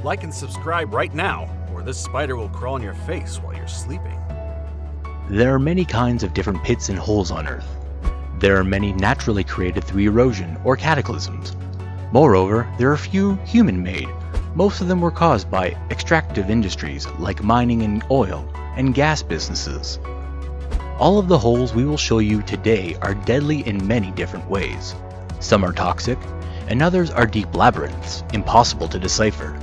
Like and subscribe right now, or this spider will crawl in your face while you're sleeping. There are many kinds of different pits and holes on Earth. There are many naturally created through erosion or cataclysms. Moreover, there are few human-made. Most of them were caused by extractive industries like mining and oil and gas businesses. All of the holes we will show you today are deadly in many different ways. Some are toxic, and others are deep labyrinths, impossible to decipher.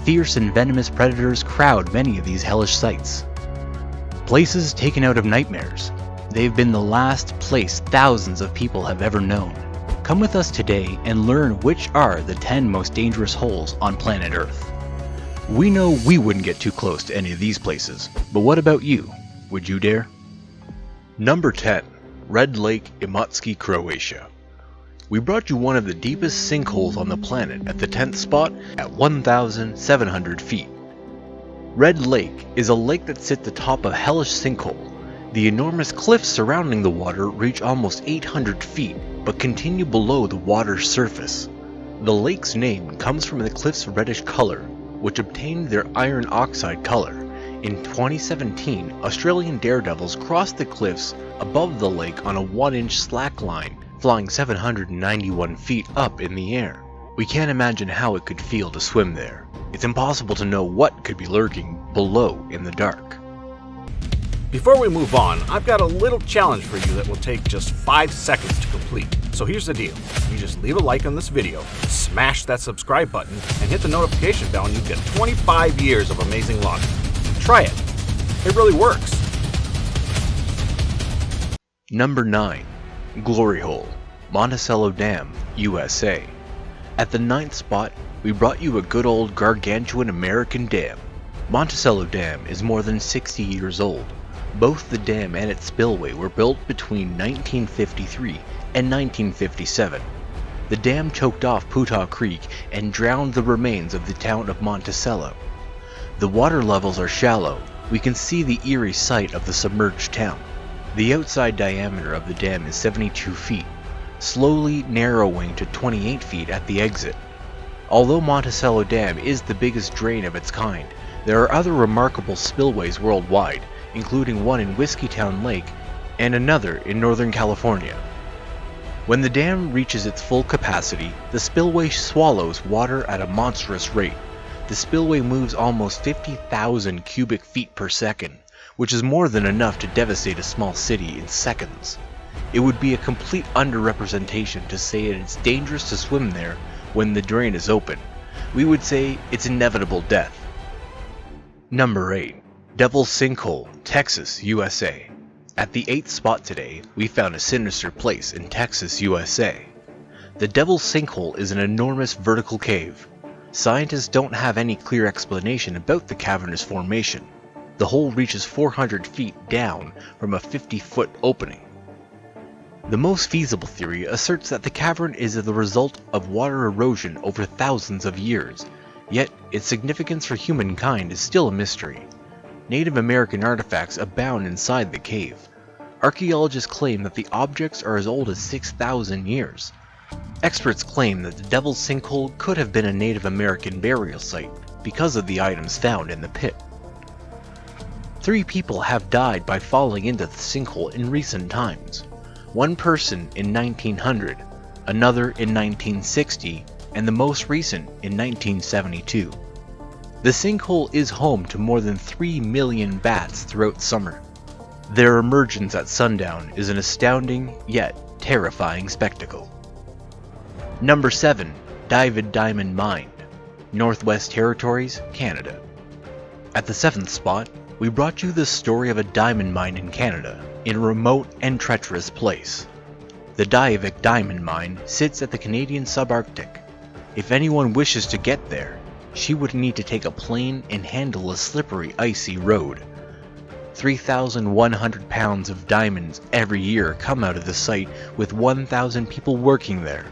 Fierce and venomous predators crowd many of these hellish sites. Places taken out of nightmares. They've been the last place thousands of people have ever known. Come with us today and learn which are the 10 most dangerous holes on planet Earth. We know we wouldn't get too close to any of these places, but what about you? Would you dare? Number 10. Red Lake, Imotski, Croatia. We brought you one of the deepest sinkholes on the planet at the 10th spot at 1,700 feet. Red Lake is a lake that sits atop a hellish sinkhole. The enormous cliffs surrounding the water reach almost 800 feet, but continue below the water's surface. The lake's name comes from the cliff's reddish color, which obtained their iron oxide color. In 2017, Australian daredevils crossed the cliffs above the lake on a 1-inch slack line, flying 791 feet up in the air. We can't imagine how it could feel to swim there. It's impossible to know what could be lurking below in the dark. Before we move on, I've got a little challenge for you that will take just 5 seconds to complete. So here's the deal. You just leave a like on this video, smash that subscribe button, and hit the notification bell and you get 25 years of amazing logic. Try it. It really works. Number 9. Glory Hole, Monticello Dam, USA. At the 9th spot, we brought you a good old gargantuan American dam. Monticello Dam is more than 60 years old. Both the dam and its spillway were built between 1953 and 1957. The dam choked off Putah Creek and drowned the remains of the town of Monticello. The water levels are shallow. We can see the eerie sight of the submerged town. The outside diameter of the dam is 72 feet, slowly narrowing to 28 feet at the exit. Although Monticello Dam is the biggest drain of its kind, there are other remarkable spillways worldwide, including one in Whiskeytown Lake and another in Northern California. When the dam reaches its full capacity, the spillway swallows water at a monstrous rate. The spillway moves almost 50,000 cubic feet per second, which is more than enough to devastate a small city in seconds. It would be a complete underrepresentation to say it's dangerous to swim there when the drain is open. We would say it's inevitable death. Number 8. Devil's Sinkhole, Texas, USA. At the 8th spot today, we found a sinister place in Texas, USA. The Devil's Sinkhole is an enormous vertical cave. Scientists don't have any clear explanation about the cavernous formation. The hole reaches 400 feet down from a 50-foot opening. The most feasible theory asserts that the cavern is the result of water erosion over thousands of years, yet its significance for humankind is still a mystery. Native American artifacts abound inside the cave. Archaeologists claim that the objects are as old as 6,000 years. Experts claim that the Devil's Sinkhole could have been a Native American burial site because of the items found in the pit. 3 people have died by falling into the sinkhole in recent times. One person in 1900, another in 1960, and the most recent in 1972. The sinkhole is home to more than 3 million bats throughout summer. Their emergence at sundown is an astounding yet terrifying spectacle. Number 7. David Diamond Mine, Northwest Territories, Canada. At the 7th spot, we brought you the story of a diamond mine in Canada, in a remote and treacherous place. The Diavik Diamond Mine sits at the Canadian subarctic. If anyone wishes to get there, she would need to take a plane and handle a slippery, icy road. 3,100 pounds of diamonds every year come out of the site, with 1,000 people working there.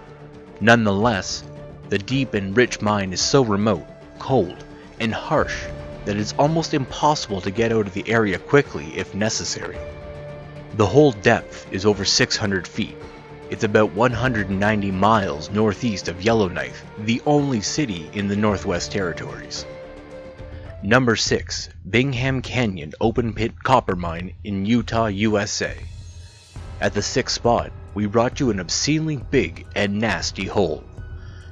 Nonetheless, the deep and rich mine is so remote, cold, and harsh that it's almost impossible to get out of the area quickly if necessary. The hole depth is over 600 feet. It's about 190 miles northeast of Yellowknife, the only city in the Northwest Territories. Number 6. Bingham Canyon Open Pit Copper Mine in Utah, USA. At the 6th spot, we brought you an obscenely big and nasty hole.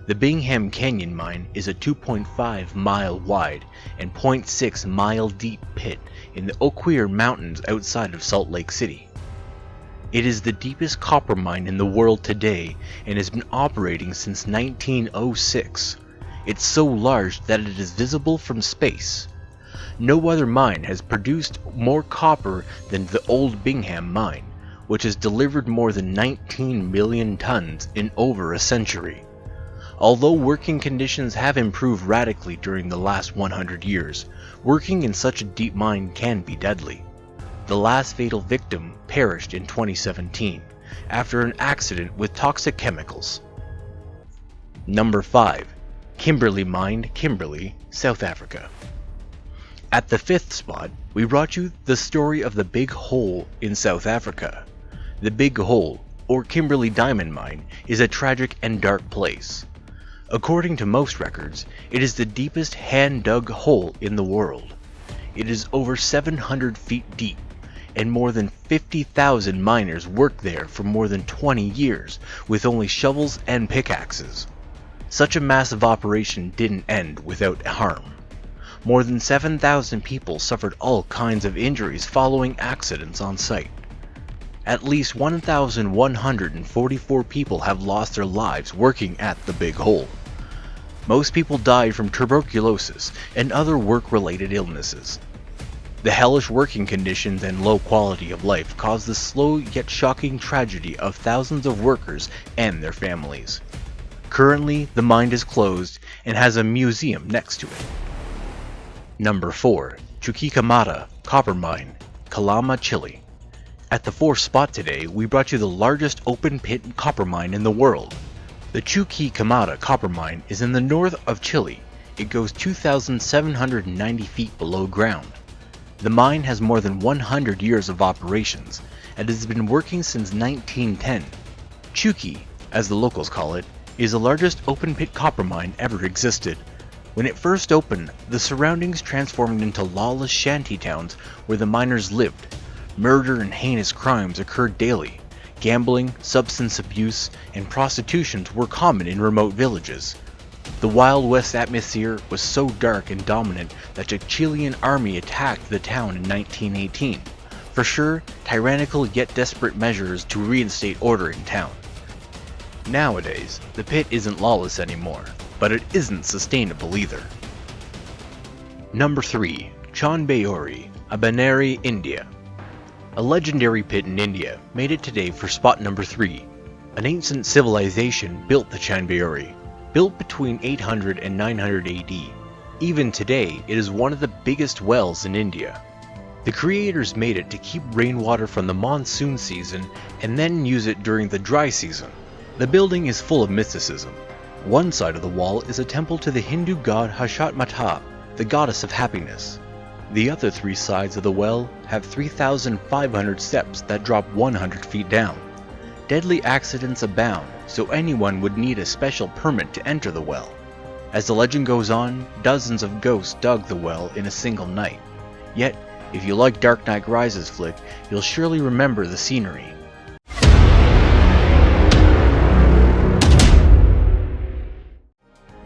The Bingham Canyon Mine is a 2.5 mile wide and 0.6 mile deep pit in the Oquirrh Mountains outside of Salt Lake City. It is the deepest copper mine in the world today and has been operating since 1906. It's so large that it is visible from space. No other mine has produced more copper than the old Bingham mine, which has delivered more than 19 million tons in over a century. Although working conditions have improved radically during the last 100 years, working in such a deep mine can be deadly. The last fatal victim perished in 2017 after an accident with toxic chemicals. Number 5. Kimberley Mine, Kimberley, South Africa. At the 5th spot, we brought you the story of the Big Hole in South Africa. The Big Hole, or Kimberley Diamond Mine, is a tragic and dark place. According to most records, it is the deepest hand-dug hole in the world. It is over 700 feet deep, and more than 50,000 miners worked there for more than 20 years with only shovels and pickaxes. Such a massive operation didn't end without harm. More than 7,000 people suffered all kinds of injuries following accidents on site. At least 1,144 people have lost their lives working at the Big Hole. Most people died from tuberculosis and other work-related illnesses. The hellish working conditions and low quality of life caused the slow yet shocking tragedy of thousands of workers and their families. Currently, the mine is closed and has a museum next to it. Number 4. Chuquicamata Copper Mine, Calama, Chile. At the 4th spot today, we brought you the largest open pit copper mine in the world. The Chuquicamata Copper Mine is in the north of Chile. It goes 2,790 feet below ground. The mine has more than 100 years of operations and has been working since 1910. Chuqui, as the locals call it, is the largest open pit copper mine ever existed. When it first opened, the surroundings transformed into lawless shanty towns where the miners lived. Murder and heinous crimes occurred daily. Gambling, substance abuse, and prostitution were common in remote villages. The Wild West atmosphere was so dark and dominant that the Chilean army attacked the town in 1918. For sure, tyrannical yet desperate measures to reinstate order in town. Nowadays, the pit isn't lawless anymore, but it isn't sustainable either. Number 3. Chanbeori, Abaneri, India. A legendary pit in India made it today for spot number 3. An ancient civilization built the Chanbeori, built between 800 and 900 AD. Even today, it is one of the biggest wells in India. The creators made it to keep rainwater from the monsoon season and then use it during the dry season. The building is full of mysticism. One side of the wall is a temple to the Hindu god Hashatmata, the goddess of happiness. The other 3 sides of the well have 3,500 steps that drop 100 feet down. Deadly accidents abound, so anyone would need a special permit to enter the well. As the legend goes on, dozens of ghosts dug the well in a single night. Yet, if you like Dark Knight Rises flick, you'll surely remember the scenery.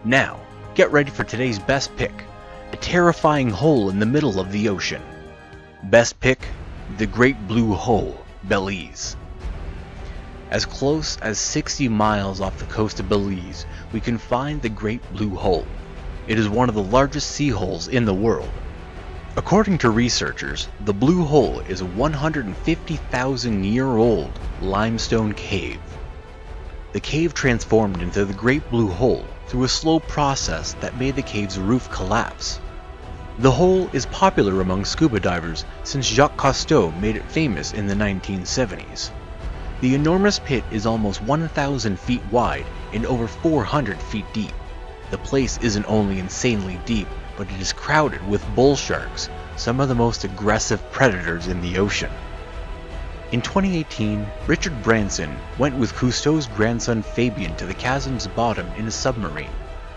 Now, get ready for today's best pick, a terrifying hole in the middle of the ocean. Best pick, the Great Blue Hole, Belize. As close as 60 miles off the coast of Belize, we can find the Great Blue Hole. It is one of the largest sea holes in the world. According to researchers, the Blue Hole is a 150,000-year-old limestone cave. The cave transformed into the Great Blue Hole through a slow process that made the cave's roof collapse. The hole is popular among scuba divers since Jacques Cousteau made it famous in the 1970s. The enormous pit is almost 1,000 feet wide and over 400 feet deep. The place isn't only insanely deep, but it is crowded with bull sharks, some of the most aggressive predators in the ocean. In 2018, Richard Branson went with Cousteau's grandson Fabien to the chasm's bottom in a submarine.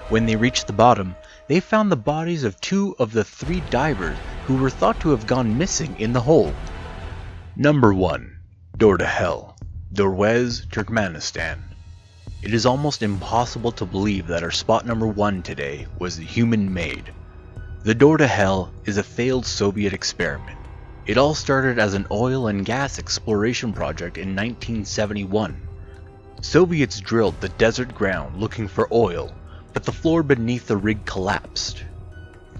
When they reached the bottom, they found the bodies of 2 of the 3 divers who were thought to have gone missing in the hole. Number 1. Door to Hell, Dorwez, Turkmenistan. It is almost impossible to believe that our spot number 1 today was human-made. The Door to Hell is a failed Soviet experiment. It all started as an oil and gas exploration project in 1971. Soviets drilled the desert ground looking for oil, but the floor beneath the rig collapsed.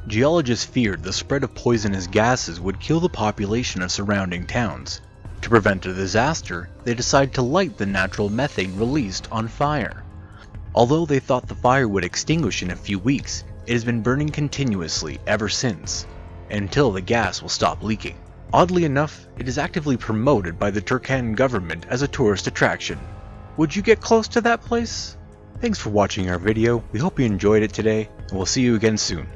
Geologists feared the spread of poisonous gases would kill the population of surrounding towns. To prevent a disaster, they decided to light the natural methane released on fire. Although they thought the fire would extinguish in a few weeks, it has been burning continuously ever since, until the gas will stop leaking. Oddly enough, it is actively promoted by the Turkmen government as a tourist attraction. Would you get close to that place? Thanks for watching our video, we hope you enjoyed it today, and we'll see you again soon.